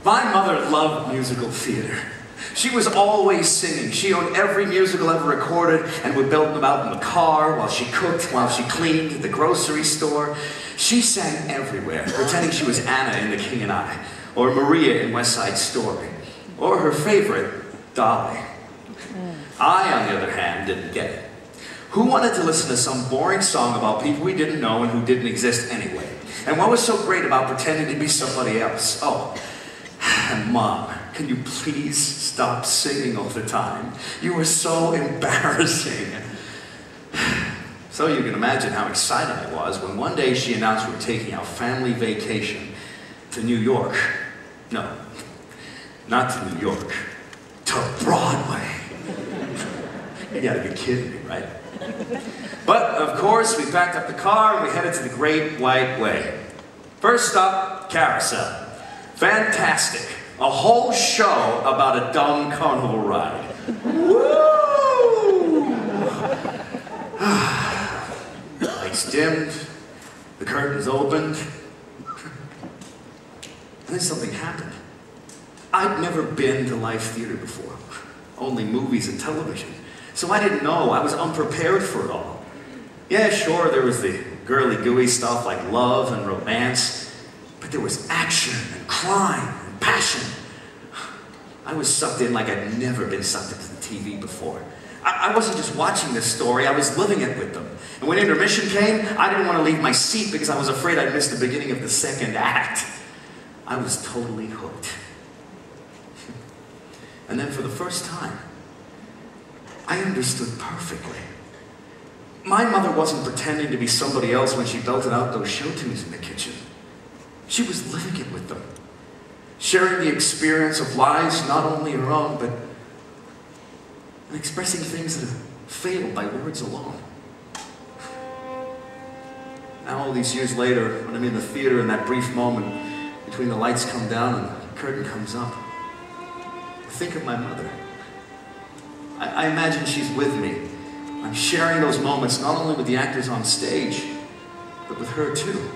My mother loved musical theater. She was always singing. She owned every musical ever recorded and would belt them out in the car, while she cooked, while she cleaned, at the grocery store. She sang everywhere, pretending she was Anna in The King and I, or Maria in West Side Story, or her favorite, Dolly. I, on the other hand, didn't get it. Who wanted to listen to some boring song about people we didn't know and who didn't exist anyway? And what was so great about pretending to be somebody else? Oh, and Mom, can you please stop singing all the time? You were so embarrassing. So you can imagine how excited I was when one day she announced we were taking our family vacation to New York. No, not to New York, to Broadway. You gotta be kidding me, right? But, of course, we packed up the car and we headed to the Great White Way. First stop, Carousel. Fantastic. A whole show about a dumb carnival ride. Woo! Lights dimmed, the curtains opened, and then something happened. I'd never been to live theater before, only movies and television. So I didn't know, I was unprepared for it all. Yeah, sure, there was the girly gooey stuff like love and romance, but there was action and crime and passion. I was sucked in like I'd never been sucked into the TV before. I wasn't just watching this story, I was living it with them. And when intermission came, I didn't want to leave my seat because I was afraid I'd miss the beginning of the second act. I was totally hooked. And then for the first time, I understood perfectly. My mother wasn't pretending to be somebody else when she belted out those show tunes in the kitchen. She was living it with them, sharing the experience of lives not only her own, but expressing things that have failed by words alone. Now, all these years later, when I'm in the theater in that brief moment between the lights come down and the curtain comes up, I think of my mother. I imagine she's with me. I'm sharing those moments not only with the actors on stage, but with her too.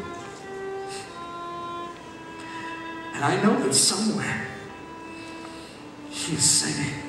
And I know that somewhere she is singing.